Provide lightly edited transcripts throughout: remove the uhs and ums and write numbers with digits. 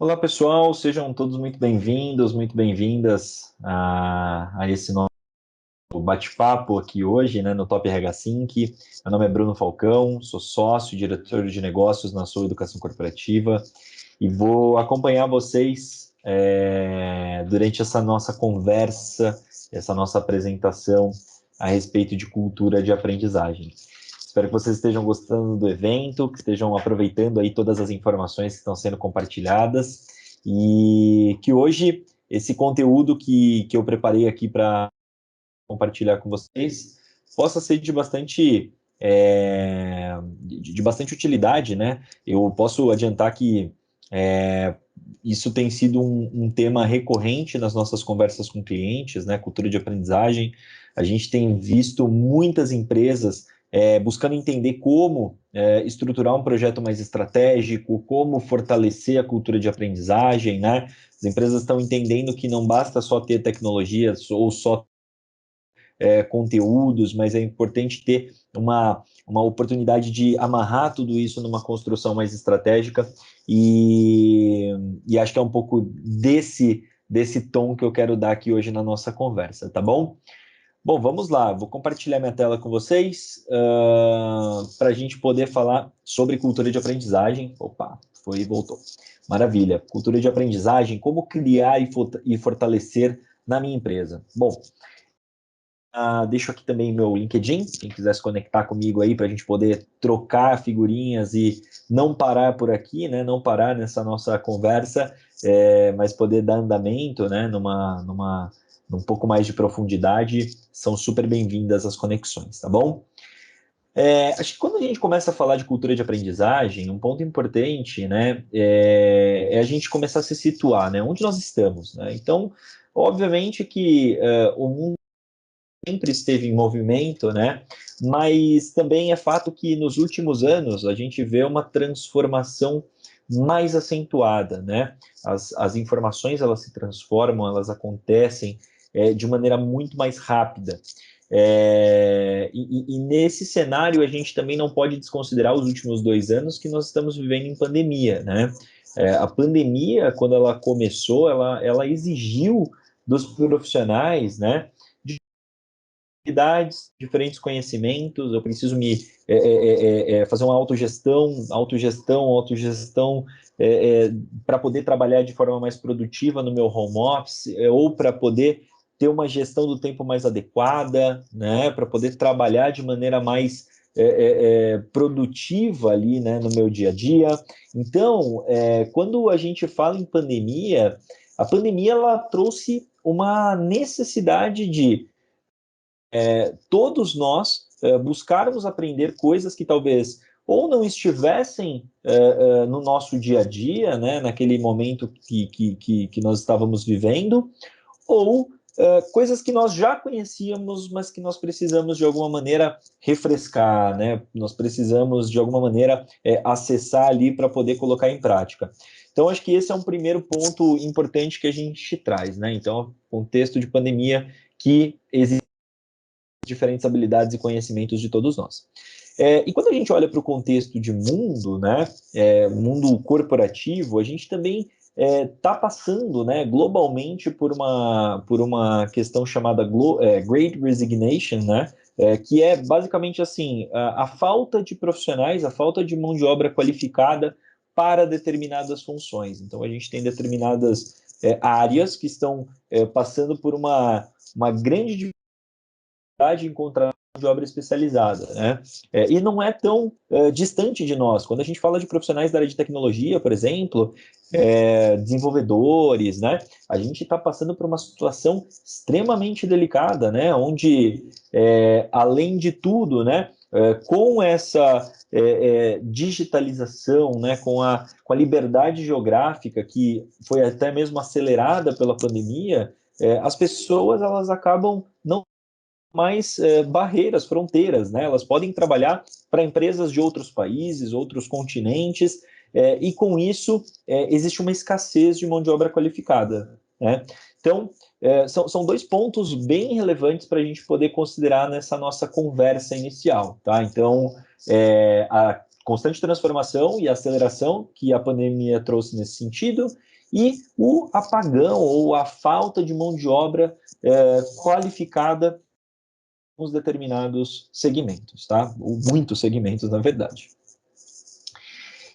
Olá, pessoal, sejam todos muito bem-vindos, muito bem-vindas a esse nosso bate-papo aqui hoje, né, no Top RH Sync. Meu nome é Bruno Falcão, sou sócio e diretor de negócios na Sou Educação Corporativa e vou acompanhar vocês durante essa nossa conversa, essa nossa apresentação a respeito de cultura de aprendizagem. Espero que vocês estejam gostando do evento, que estejam aproveitando aí todas as informações que estão sendo compartilhadas e que hoje esse conteúdo que eu preparei aqui para compartilhar com vocês possa ser de bastante utilidade, né? Eu posso adiantar que é, isso tem sido um tema recorrente nas nossas conversas com clientes, né? Cultura de aprendizagem. A gente tem visto muitas empresas buscando entender como estruturar um projeto mais estratégico, como fortalecer a cultura de aprendizagem, né? As empresas estão entendendo que não basta só ter tecnologias ou só conteúdos, mas é importante ter uma oportunidade de amarrar tudo isso numa construção mais estratégica e acho que é um pouco desse tom que eu quero dar aqui hoje na nossa conversa, tá bom? Bom, vamos lá, vou compartilhar minha tela com vocês para a gente poder falar sobre cultura de aprendizagem. Opa, foi e voltou. Maravilha. Cultura de aprendizagem, como criar e fortalecer na minha empresa. Bom, deixo aqui também meu LinkedIn, quem quiser se conectar comigo aí para a gente poder trocar figurinhas e não parar por aqui, né? Não parar nessa nossa conversa, mas poder dar andamento, né? Num pouco mais de profundidade, são super bem-vindas as conexões, tá bom? Acho que quando a gente começa a falar de cultura de aprendizagem, um ponto importante, né, é a gente começar a se situar, né? Onde nós estamos, né? Então, obviamente que o mundo sempre esteve em movimento, né? Mas também é fato que nos últimos anos a gente vê uma transformação mais acentuada, né? As informações elas se transformam, elas acontecem de maneira muito mais rápida. E nesse cenário a gente também não pode desconsiderar os últimos 2 anos que nós estamos vivendo em pandemia, né? A pandemia, quando ela começou, ela exigiu dos profissionais, né? Habilidades, diferentes conhecimentos, eu preciso fazer uma autogestão para poder trabalhar de forma mais produtiva no meu home office, ou para poder ter uma gestão do tempo mais adequada, né, para poder trabalhar de maneira mais produtiva ali, né, no meu dia a dia. Então, quando a gente fala em pandemia, a pandemia ela trouxe uma necessidade de todos nós buscarmos aprender coisas que talvez ou não estivessem no nosso dia a dia, né, naquele momento que nós estávamos vivendo, ou coisas que nós já conhecíamos, mas que nós precisamos de alguma maneira refrescar, né? Nós precisamos de alguma maneira acessar ali para poder colocar em prática. Então, acho que esse é um primeiro ponto importante que a gente traz, né? Então, contexto de pandemia que existe diferentes habilidades e conhecimentos de todos nós. E quando a gente olha para o contexto de mundo, né, mundo corporativo, a gente também está passando, né, globalmente por uma questão chamada Great Resignation, né, que é basicamente assim, a falta de profissionais, a falta de mão de obra qualificada para determinadas funções. Então, a gente tem determinadas áreas que estão passando por uma grande de encontrar mão de obra especializada, né? E não é tão distante de nós. Quando a gente fala de profissionais da área de tecnologia, por exemplo, desenvolvedores, né? A gente está passando por uma situação extremamente delicada, né? Onde, além de tudo, né? Com essa digitalização, né? Com a liberdade geográfica que foi até mesmo acelerada pela pandemia, as pessoas elas acabam não mais barreiras, fronteiras, né? Elas podem trabalhar para empresas de outros países, outros continentes, e com isso existe uma escassez de mão de obra qualificada, né? Então, são dois pontos bem relevantes para a gente poder considerar nessa nossa conversa inicial, tá? Então, a constante transformação e aceleração que a pandemia trouxe nesse sentido, e o apagão ou a falta de mão de obra qualificada nos determinados segmentos, tá? Ou muitos segmentos, na verdade.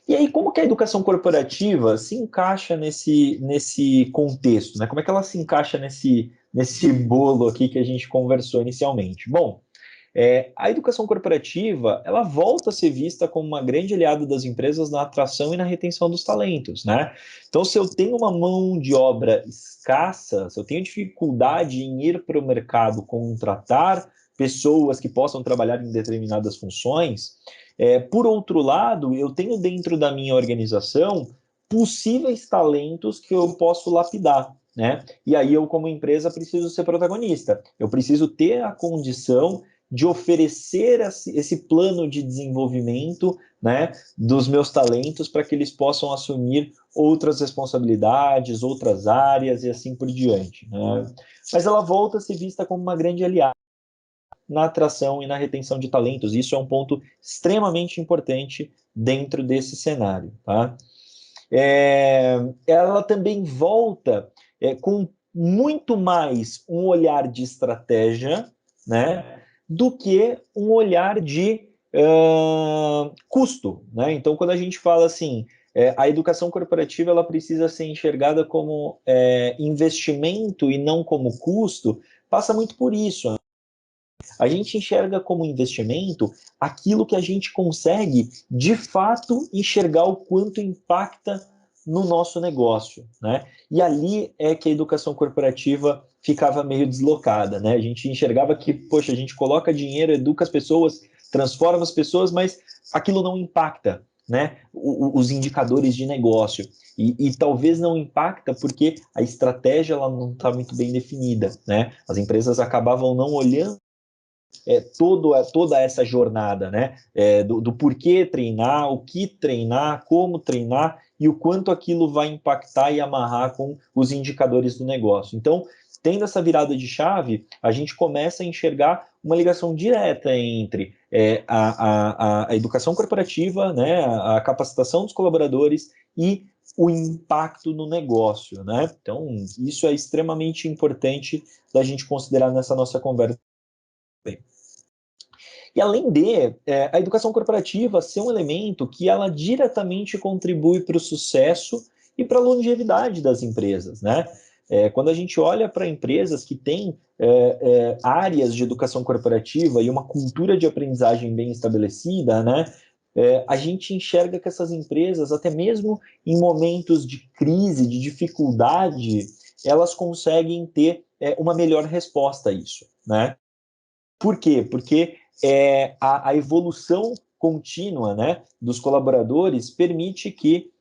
E aí, como que a educação corporativa se encaixa nesse contexto, né? Como é que ela se encaixa nesse bolo aqui que a gente conversou inicialmente? Bom, a educação corporativa, ela volta a ser vista como uma grande aliada das empresas na atração e na retenção dos talentos, né? Então, se eu tenho uma mão de obra escassa, se eu tenho dificuldade em ir para o mercado contratar pessoas que possam trabalhar em determinadas funções, por outro lado, eu tenho dentro da minha organização possíveis talentos que eu posso lapidar, né? E aí eu, como empresa, preciso ser protagonista. Eu preciso ter a condição de oferecer esse plano de desenvolvimento, né, dos meus talentos para que eles possam assumir outras responsabilidades, outras áreas e assim por diante, né? Mas ela volta a ser vista como uma grande aliada na atração e na retenção de talentos. Isso é um ponto extremamente importante dentro desse cenário, tá? Ela também volta com muito mais um olhar de estratégia, né, do que um olhar de custo, né? Então, quando a gente fala assim, a educação corporativa ela precisa ser enxergada como investimento e não como custo, passa muito por isso. A gente enxerga como investimento aquilo que a gente consegue, de fato, enxergar o quanto impacta no nosso negócio, né? E ali é que a educação corporativa ficava meio deslocada, né? A gente enxergava que, poxa, a gente coloca dinheiro, educa as pessoas, transforma as pessoas, mas aquilo não impacta, né? Os indicadores de negócio. E talvez não impacta porque a estratégia ela não está muito bem definida, né? As empresas acabavam não olhando toda essa jornada, né? Do porquê treinar, o que treinar, como treinar e o quanto aquilo vai impactar e amarrar com os indicadores do negócio. Então, tendo essa virada de chave, a gente começa a enxergar uma ligação direta entre a educação corporativa, né, a capacitação dos colaboradores e o impacto no negócio, né? Então, isso é extremamente importante da gente considerar nessa nossa conversa. E além de a educação corporativa ser um elemento que ela diretamente contribui para o sucesso e para a longevidade das empresas, né? Quando a gente olha para empresas que têm áreas de educação corporativa e uma cultura de aprendizagem bem estabelecida, né? A gente enxerga que essas empresas, até mesmo em momentos de crise, de dificuldade, elas conseguem ter uma melhor resposta a isso, né? Por quê? Porque a evolução contínua, né, dos colaboradores permite que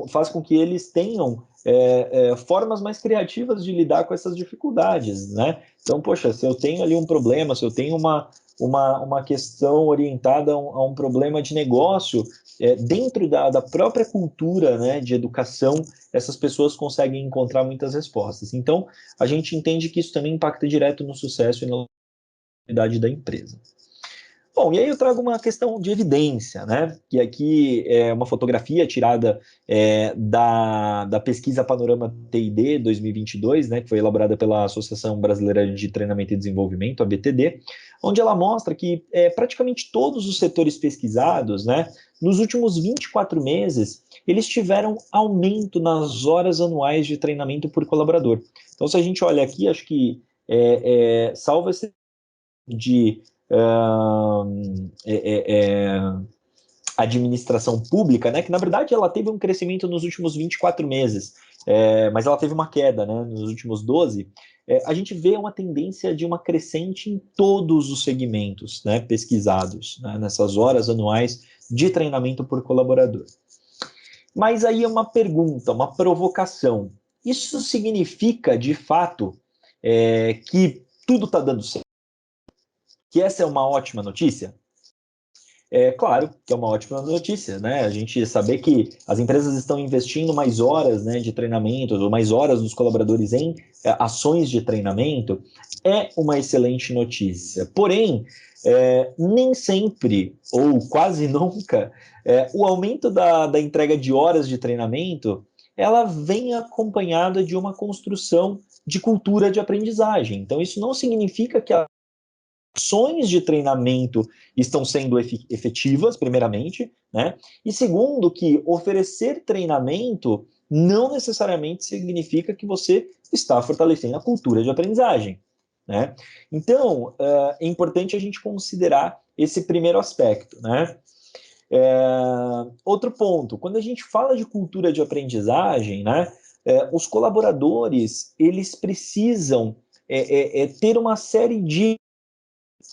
faz com que eles tenham formas mais criativas de lidar com essas dificuldades, né? Então, poxa, se eu tenho ali um problema, se eu tenho uma questão orientada a um problema de negócio, dentro da própria cultura, né, de educação, essas pessoas conseguem encontrar muitas respostas. Então, a gente entende que isso também impacta direto no sucesso e na da empresa. Bom, e aí eu trago uma questão de evidência, né? Que aqui é uma fotografia tirada da pesquisa Panorama TID 2022, né? Que foi elaborada pela Associação Brasileira de Treinamento e Desenvolvimento, a BTD, onde ela mostra que praticamente todos os setores pesquisados, né? Nos últimos 24 meses, eles tiveram aumento nas horas anuais de treinamento por colaborador. Então, se a gente olha aqui, acho que salvo esse de administração pública, né, que na verdade ela teve um crescimento nos últimos 24 meses, mas ela teve uma queda, né, nos últimos 12, a gente vê uma tendência de uma crescente em todos os segmentos, né, pesquisados, né, nessas horas anuais de treinamento por colaborador. Mas aí é uma pergunta, uma provocação. Isso significa, de fato, que tudo está dando certo? Que essa é uma ótima notícia? Claro que é uma ótima notícia, né? A gente saber que as empresas estão investindo mais horas, né, de treinamento, ou mais horas dos colaboradores em ações de treinamento, é uma excelente notícia. Porém, nem sempre, ou quase nunca, o aumento da entrega de horas de treinamento, ela vem acompanhada de uma construção de cultura de aprendizagem. Então, isso não significa que as ações de treinamento estão sendo efetivas, primeiramente, né? E segundo, que oferecer treinamento não necessariamente significa que você está fortalecendo a cultura de aprendizagem, né? Então, é importante a gente considerar esse primeiro aspecto, né? Outro ponto, quando a gente fala de cultura de aprendizagem, né, os colaboradores, eles precisam ter uma série de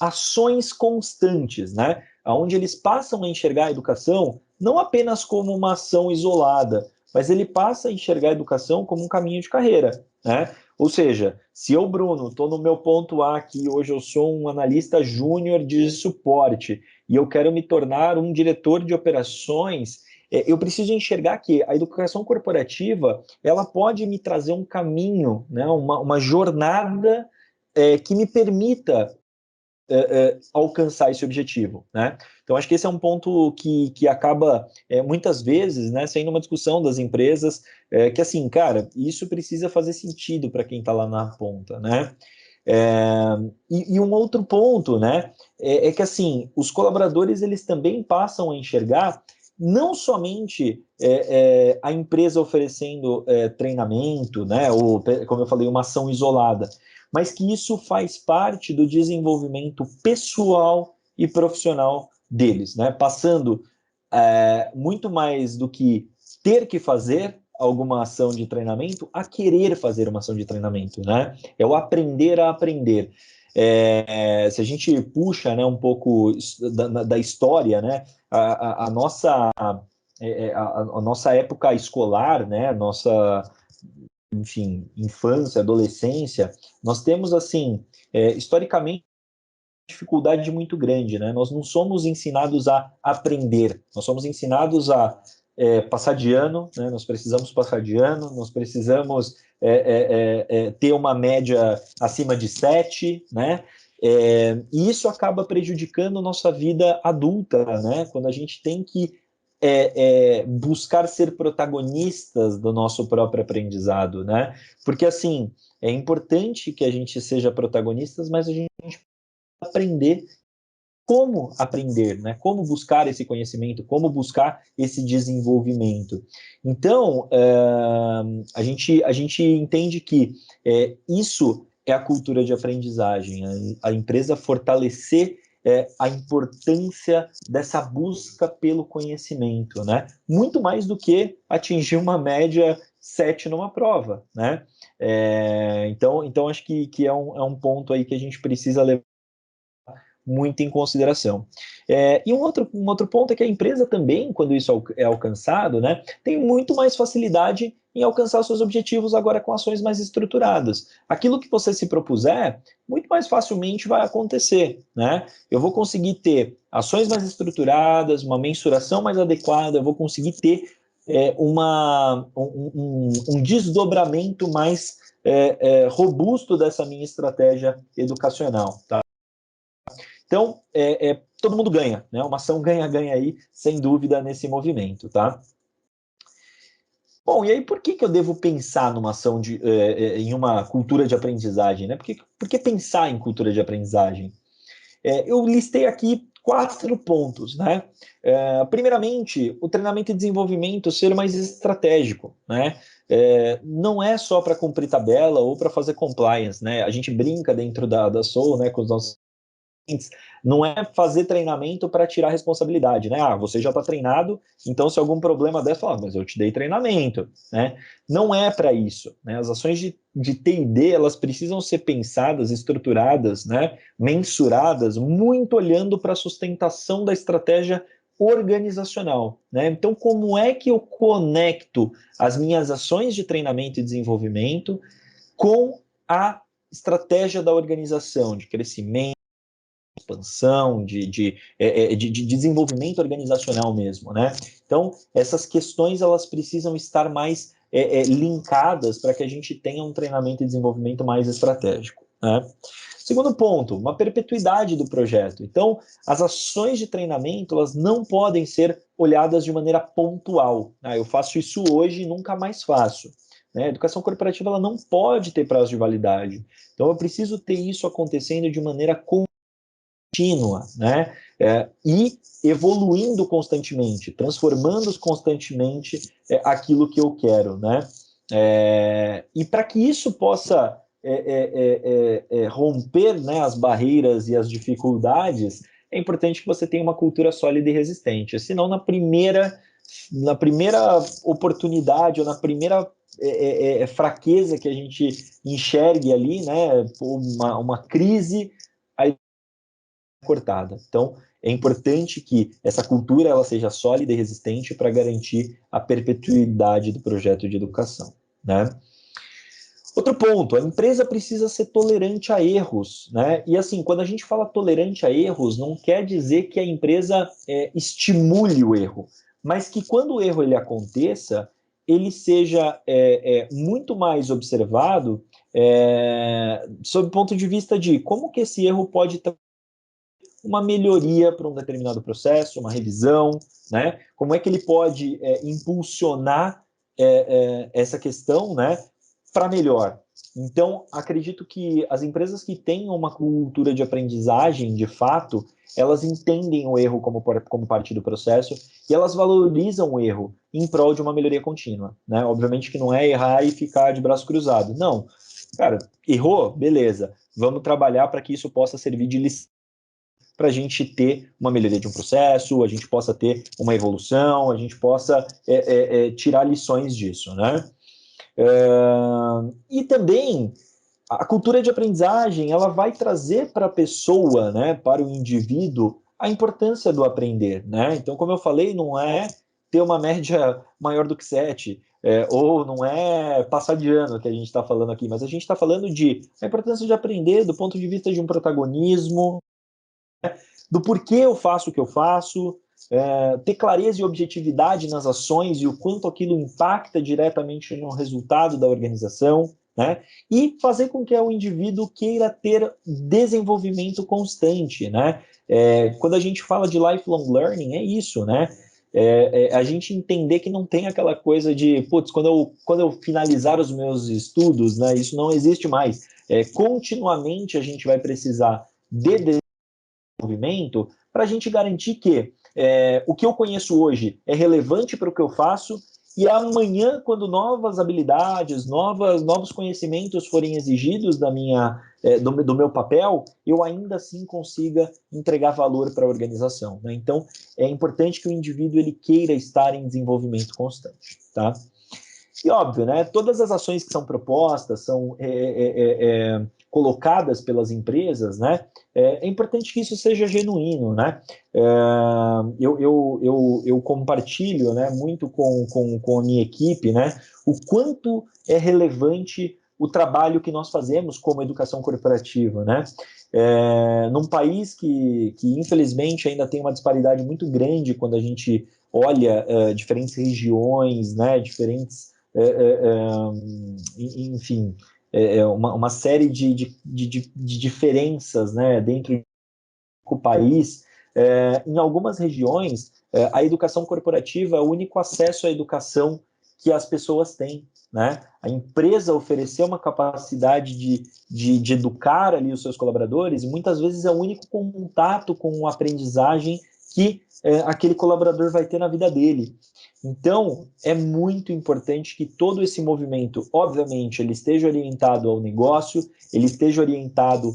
ações constantes, né, onde eles passam a enxergar a educação não apenas como uma ação isolada, mas ele passa a enxergar a educação como um caminho de carreira, né? Ou seja, se eu, Bruno, estou no meu ponto A aqui, hoje eu sou um analista júnior de suporte e eu quero me tornar um diretor de operações, eu preciso enxergar que a educação corporativa ela pode me trazer um caminho, né, uma jornada que me permita alcançar esse objetivo, né? Então, acho que esse é um ponto que acaba, muitas vezes, né, sendo uma discussão das empresas, que assim, cara, isso precisa fazer sentido para quem está lá na ponta, né? E um outro ponto, né, é que assim, os colaboradores, eles também passam a enxergar não somente a empresa oferecendo treinamento, né, ou, como eu falei, uma ação isolada, mas que isso faz parte do desenvolvimento pessoal e profissional deles, né? Passando muito mais do que ter que fazer alguma ação de treinamento a querer fazer uma ação de treinamento, né? É o aprender a aprender. Se a gente puxa, né, um pouco da história, né, a nossa a nossa época escolar, né, nossa, enfim, infância, adolescência, nós temos, assim, historicamente, dificuldade muito grande, né? Nós não somos ensinados a aprender, nós somos ensinados a passar de ano, né? Nós precisamos passar de ano, nós precisamos ter uma média acima de 7, né? E isso acaba prejudicando nossa vida adulta, né? Quando a gente tem que buscar ser protagonistas do nosso próprio aprendizado, né? Porque, assim, é importante que a gente seja protagonistas, mas a gente aprender como aprender, né? Como buscar esse conhecimento, como buscar esse desenvolvimento. Então, a gente entende que isso é a cultura de aprendizagem, a empresa fortalecer a importância dessa busca pelo conhecimento, né? Muito mais do que atingir uma média 7 numa prova, né? Então acho que é um ponto aí que a gente precisa levar muito em consideração. E um outro ponto é que a empresa também, quando isso é alcançado, né, tem muito mais facilidade em alcançar seus objetivos agora com ações mais estruturadas. Aquilo que você se propuser, muito mais facilmente vai acontecer, né? Eu vou conseguir ter ações mais estruturadas, uma mensuração mais adequada, eu vou conseguir ter um desdobramento mais robusto dessa minha estratégia educacional, tá? Então, todo mundo ganha, né? Uma ação ganha-ganha aí, sem dúvida, nesse movimento, tá? Bom, e aí por que eu devo pensar numa ação em uma cultura de aprendizagem, né? Por que pensar em cultura de aprendizagem? Eu listei aqui 4 pontos, né? Primeiramente, o treinamento e desenvolvimento ser mais estratégico, né? Não é só para cumprir tabela ou para fazer compliance, né? A gente brinca dentro da Soul, né, com os nossos, não é fazer treinamento para tirar responsabilidade, né? Ah, você já está treinado, então se algum problema der, fala, mas eu te dei treinamento, né? Não é para isso, né? As ações de T&D, elas precisam ser pensadas, estruturadas, né? Mensuradas, muito olhando para a sustentação da estratégia organizacional, né? Então, como é que eu conecto as minhas ações de treinamento e desenvolvimento com a estratégia da organização, de crescimento, expansão, de desenvolvimento organizacional mesmo, né? Então, essas questões, elas precisam estar mais linkadas para que a gente tenha um treinamento e desenvolvimento mais estratégico. né? Segundo ponto, uma perpetuidade do projeto. Então, as ações de treinamento, elas não podem ser olhadas de maneira pontual. Eu faço isso hoje e nunca mais faço. Né? A educação corporativa, ela não pode ter prazo de validade. Então, eu preciso ter isso acontecendo de maneira contínua, né? E evoluindo constantemente, transformando constantemente aquilo que eu quero, né? E para que isso possa romper, né, as barreiras e as dificuldades, é importante que você tenha uma cultura sólida e resistente. Senão, na primeira oportunidade ou na primeira fraqueza que a gente enxergue ali, né, uma crise, aí cortada. Então, é importante que essa cultura ela seja sólida e resistente para garantir a perpetuidade do projeto de educação, né? Outro ponto, a empresa precisa ser tolerante a erros, né? E assim, quando a gente fala tolerante a erros, não quer dizer que a empresa estimule o erro, mas que quando o erro ele aconteça, ele seja muito mais observado sob o ponto de vista de como que esse erro pode uma melhoria para um determinado processo, uma revisão, né? Como é que ele pode impulsionar essa questão, né, para melhor. Então, acredito que as empresas que têm uma cultura de aprendizagem, de fato, elas entendem o erro como parte do processo e elas valorizam o erro em prol de uma melhoria contínua, né? Obviamente que não é errar e ficar de braço cruzado. Não. Cara, errou? Beleza. Vamos trabalhar para que isso possa servir de lição para a gente ter uma melhoria de um processo, a gente possa ter uma evolução, a gente possa tirar lições disso, né? E também a cultura de aprendizagem, ela vai trazer para a pessoa, né, para o indivíduo, a importância do aprender, né? Então, como eu falei, não é ter uma média maior do que 7, ou não é passar de ano que a gente está falando aqui, mas a gente está falando de a importância de aprender do ponto de vista de um protagonismo, do porquê eu faço o que eu faço, ter clareza e objetividade nas ações e o quanto aquilo impacta diretamente no resultado da organização, né? E fazer com que o indivíduo queira ter desenvolvimento constante, né? Quando a gente fala de lifelong learning, é isso, né? A gente entender que não tem aquela coisa de, putz, quando eu finalizar os meus estudos, né? Isso não existe mais. Continuamente a gente vai precisar de desenvolvimento para a gente garantir que o que eu conheço hoje é relevante para o que eu faço e amanhã, quando novas habilidades, novos conhecimentos forem exigidos do meu papel, eu ainda assim consiga entregar valor para a organização, né? Então, é importante que o indivíduo ele queira estar em desenvolvimento constante, tá? E óbvio, né? Todas as ações que são propostas, são colocadas pelas empresas, né? É importante que isso seja genuíno, né? Eu compartilho, né, muito com a minha equipe, né? O quanto é relevante o trabalho que nós fazemos como educação corporativa, né? Num país que infelizmente ainda tem uma disparidade muito grande quando a gente olha diferentes regiões, né? Diferentes enfim, uma série de diferenças, né, dentro do país. Em algumas regiões, a educação corporativa é o único acesso à educação que as pessoas têm, né? A empresa oferecer uma capacidade de educar ali os seus colaboradores, muitas vezes é o único contato com a aprendizagem que aquele colaborador vai ter na vida dele. Então, é muito importante que todo esse movimento, obviamente, ele esteja orientado ao negócio, ele esteja orientado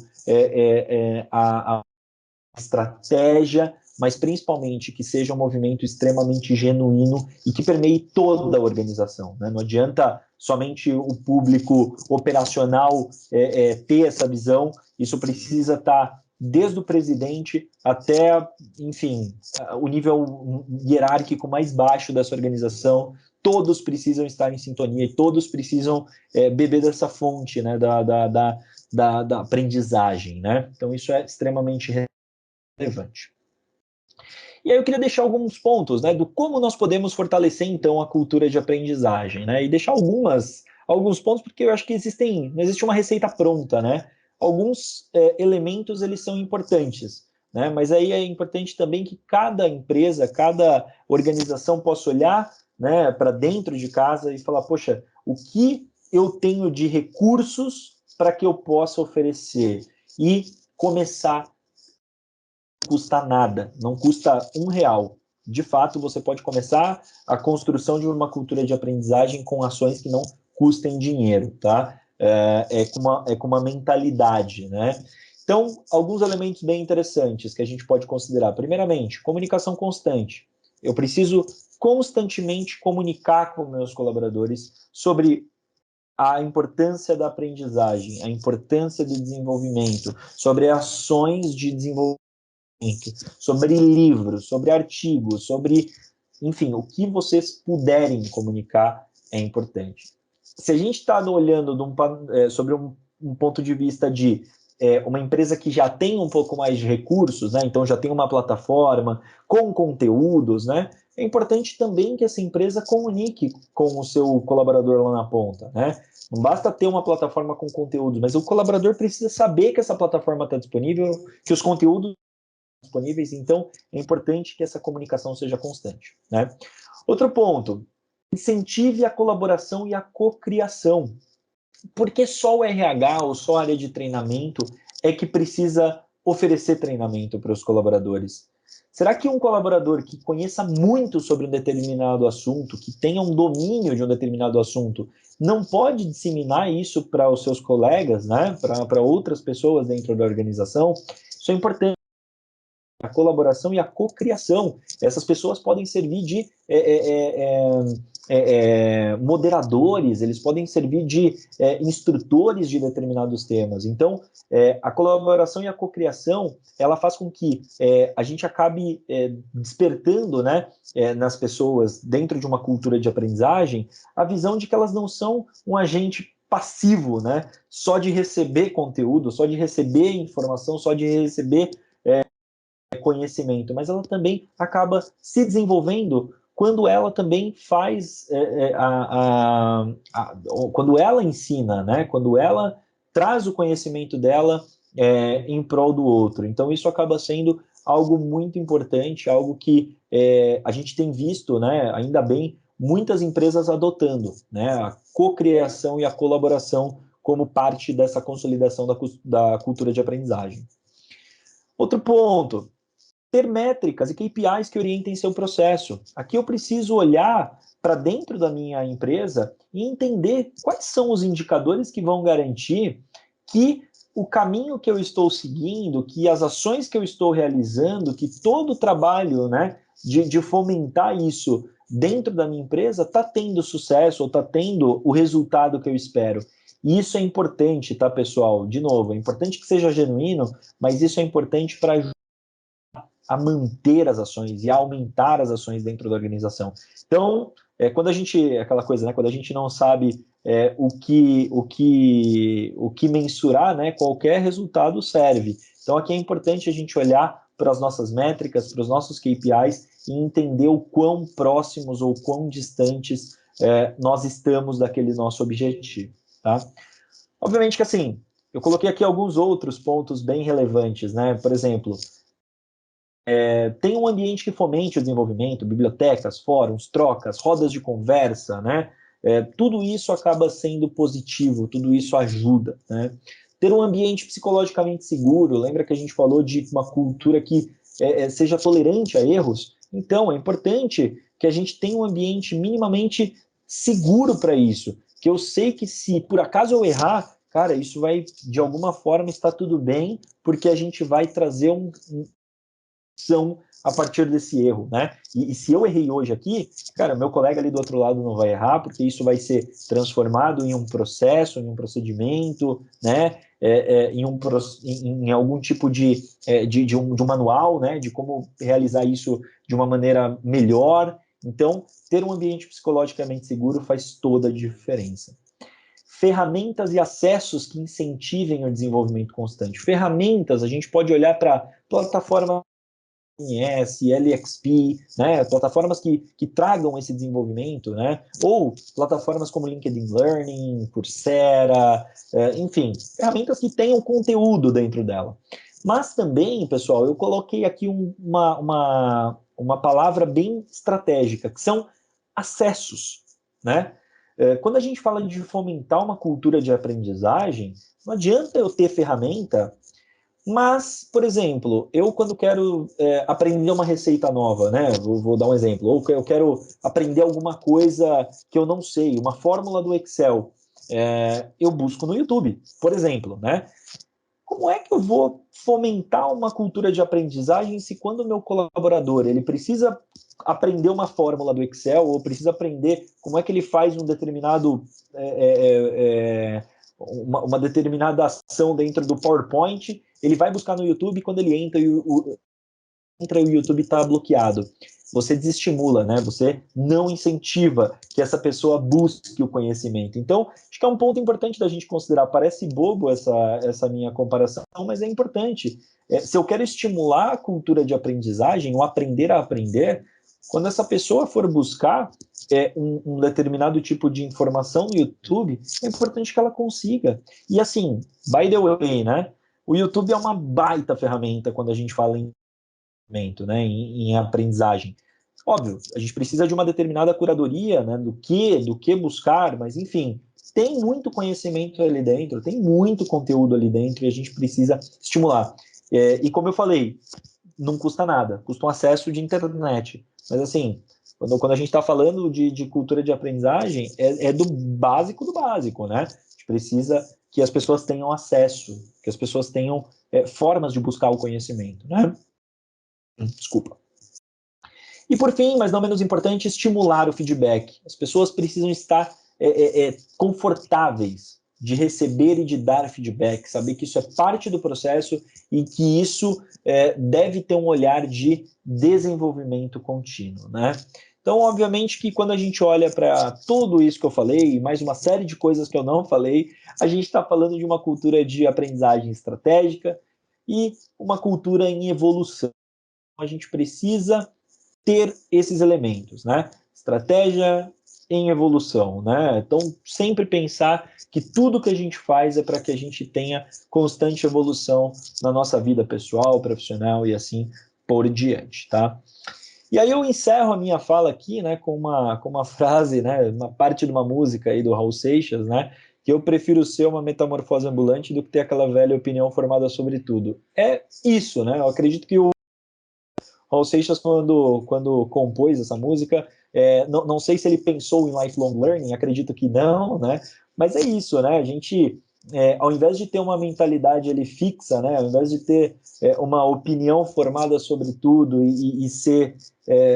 à estratégia, mas principalmente que seja um movimento extremamente genuíno e que permeie toda a organização, né? Não adianta somente o público operacional ter essa visão, isso precisa estar desde o presidente até, enfim, o nível hierárquico mais baixo dessa organização. Todos precisam estar em sintonia e todos precisam beber dessa fonte, né, da aprendizagem, né? Então isso é extremamente relevante. E aí eu queria deixar alguns pontos, né, do como nós podemos fortalecer, então, a cultura de aprendizagem, né, e deixar alguns pontos, porque eu acho que não existe uma receita pronta, né, alguns elementos eles são importantes, né? Mas aí é importante também que cada empresa, cada organização possa olhar, né, para dentro de casa e falar, poxa, o que eu tenho de recursos para que eu possa oferecer? E começar, não custa nada, não custa R$ 1. De fato, você pode começar a construção de uma cultura de aprendizagem com ações que não custem dinheiro, tá? Com uma mentalidade, né? Então, alguns elementos bem interessantes que a gente pode considerar. Primeiramente, comunicação constante. Eu preciso constantemente comunicar com meus colaboradores sobre a importância da aprendizagem, a importância do desenvolvimento, sobre ações de desenvolvimento, sobre livros, sobre artigos, sobre, enfim, o que vocês puderem comunicar é importante. Se a gente está olhando sobre um ponto de vista de uma empresa que já tem um pouco mais de recursos, né? Então já tem uma plataforma com conteúdos, né? É importante também que essa empresa comunique com o seu colaborador lá na ponta, né? Não basta ter uma plataforma com conteúdos, mas o colaborador precisa saber que essa plataforma está disponível, que os conteúdos disponíveis, então é importante que essa comunicação seja constante, né? Outro ponto, incentive a colaboração e a cocriação. Por que só o RH ou só a área de treinamento é que precisa oferecer treinamento para os colaboradores? Será que um colaborador que conheça muito sobre um determinado assunto, que tenha um domínio de um determinado assunto, não pode disseminar isso para os seus colegas, né? Para outras pessoas dentro da organização? Isso é importante. A colaboração e a cocriação. Essas pessoas podem servir de moderadores, eles podem servir de instrutores de determinados temas. Então, a colaboração e a cocriação, ela faz com que a gente acabe despertando, né, nas pessoas, dentro de uma cultura de aprendizagem, a visão de que elas não são um agente passivo, né, só de receber conteúdo, só de receber informação, só de receber conhecimento, mas ela também acaba se desenvolvendo quando ela também faz, quando ela ensina, né? Quando ela traz o conhecimento dela em prol do outro. Então, isso acaba sendo algo muito importante, algo que a gente tem visto, né? Ainda bem, muitas empresas adotando, né? A cocriação e a colaboração como parte dessa consolidação da cultura de aprendizagem. Outro ponto, ter métricas e KPIs que orientem seu processo. Aqui eu preciso olhar para dentro da minha empresa e entender quais são os indicadores que vão garantir que o caminho que eu estou seguindo, que as ações que eu estou realizando, que todo o trabalho, né, de fomentar isso dentro da minha empresa está tendo sucesso ou está tendo o resultado que eu espero. E isso é importante, tá, pessoal? De novo, é importante que seja genuíno, mas isso é importante para a manter as ações e a aumentar as ações dentro da organização. Então, quando a gente, aquela coisa, né, quando a gente não sabe o que mensurar, né, qualquer resultado serve. Então, aqui é importante a gente olhar para as nossas métricas, para os nossos KPIs e entender o quão próximos ou quão distantes nós estamos daquele nosso objetivo, tá? Obviamente que, assim, eu coloquei aqui alguns outros pontos bem relevantes, né? Por exemplo, tem um ambiente que fomente o desenvolvimento, bibliotecas, fóruns, trocas, rodas de conversa, né? Tudo isso acaba sendo positivo, tudo isso ajuda, né? Ter um ambiente psicologicamente seguro, lembra que a gente falou de uma cultura que seja tolerante a erros? Então, é importante que a gente tenha um ambiente minimamente seguro para isso, que eu sei que se por acaso eu errar, cara, isso vai, de alguma forma, estar tudo bem, porque a gente vai trazer são a partir desse erro, né? E se eu errei hoje aqui, cara, meu colega ali do outro lado não vai errar, porque isso vai ser transformado em um processo, em um procedimento, né? Em algum tipo de um manual, né? De como realizar isso de uma maneira melhor. Então, ter um ambiente psicologicamente seguro faz toda a diferença. Ferramentas e acessos que incentivem o desenvolvimento constante. Ferramentas, a gente pode olhar para plataforma LMS, LXP, né, plataformas que tragam esse desenvolvimento, né, ou plataformas como LinkedIn Learning, Coursera, enfim, ferramentas que tenham conteúdo dentro dela. Mas também, pessoal, eu coloquei aqui uma palavra bem estratégica, que são acessos, né? Quando a gente fala de fomentar uma cultura de aprendizagem, não adianta eu ter ferramenta. Mas, por exemplo, eu quando quero aprender uma receita nova, né? Vou dar um exemplo. Ou eu quero aprender alguma coisa que eu não sei, uma fórmula do Excel. Eu busco no YouTube, por exemplo, né? Como é que eu vou fomentar uma cultura de aprendizagem se quando o meu colaborador ele precisa aprender uma fórmula do Excel ou precisa aprender como é que ele faz um determinado uma determinada ação dentro do PowerPoint, ele vai buscar no YouTube, quando ele entra e o YouTube está bloqueado. Você desestimula, né? Você não incentiva que essa pessoa busque o conhecimento. Então, acho que é um ponto importante da gente considerar. Parece bobo essa minha comparação, mas é importante. Se eu quero estimular a cultura de aprendizagem, o aprender a aprender, quando essa pessoa for buscar um determinado tipo de informação no YouTube, é importante que ela consiga. E assim, by the way, né? O YouTube é uma baita ferramenta quando a gente fala né, em aprendizagem. Óbvio, a gente precisa de uma determinada curadoria, né, do que buscar, mas enfim, tem muito conhecimento ali dentro, tem muito conteúdo ali dentro e a gente precisa estimular. E como eu falei, não custa nada, custa um acesso de internet. Mas assim, quando a gente está falando de cultura de aprendizagem, é do básico, né? A gente precisa que as pessoas tenham acesso, que as pessoas tenham formas de buscar o conhecimento, né? Desculpa. E por fim, mas não menos importante, estimular o feedback. As pessoas precisam estar confortáveis de receber e de dar feedback, saber que isso é parte do processo e que isso deve ter um olhar de desenvolvimento contínuo, né? Então, obviamente que quando a gente olha para tudo isso que eu falei, e mais uma série de coisas que eu não falei, a gente está falando de uma cultura de aprendizagem estratégica e uma cultura em evolução. A gente precisa ter esses elementos, né? Estratégia em evolução, né? Então, sempre pensar que tudo que a gente faz é para que a gente tenha constante evolução na nossa vida pessoal, profissional e assim por diante, tá? E aí eu encerro a minha fala aqui, né, com uma frase, né, uma parte de uma música aí do Raul Seixas, né, que eu prefiro ser uma metamorfose ambulante do que ter aquela velha opinião formada sobre tudo. É isso, né? Eu acredito que o Raul Seixas, quando compôs essa música, não sei se ele pensou em lifelong learning, acredito que não, né? Mas é isso, né? A gente, ao invés de ter uma mentalidade ali fixa, né? Ao invés de ter uma opinião formada sobre tudo e ser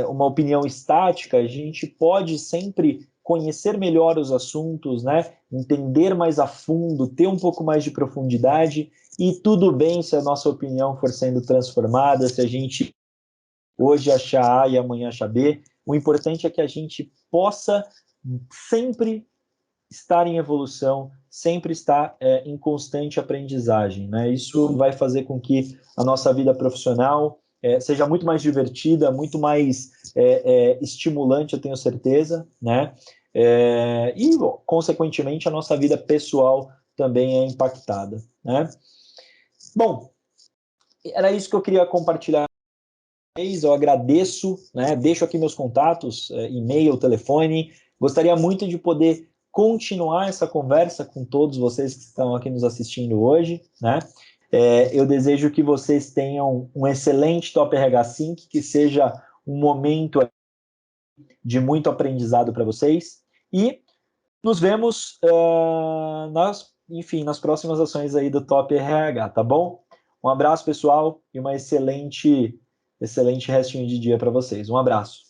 uma opinião estática, a gente pode sempre conhecer melhor os assuntos, né? Entender mais a fundo, ter um pouco mais de profundidade, e tudo bem se a nossa opinião for sendo transformada, se a gente hoje achar A e amanhã achar B. O importante é que a gente possa sempre estar em evolução, sempre estar em constante aprendizagem, né? Isso vai fazer com que a nossa vida profissional seja muito mais divertida, muito mais estimulante, eu tenho certeza, né? E, consequentemente, a nossa vida pessoal também é impactada, né? Bom, era isso que eu queria compartilhar. Eu agradeço, né? Deixo aqui meus contatos, e-mail, telefone. Gostaria muito de poder continuar essa conversa com todos vocês que estão aqui nos assistindo hoje, né? Eu desejo que vocês tenham um excelente Top RH Sync, que seja um momento de muito aprendizado para vocês, e nos vemos nas próximas ações aí do Top RH, tá bom? Um abraço, pessoal, e uma excelente restinho de dia para vocês. Um abraço.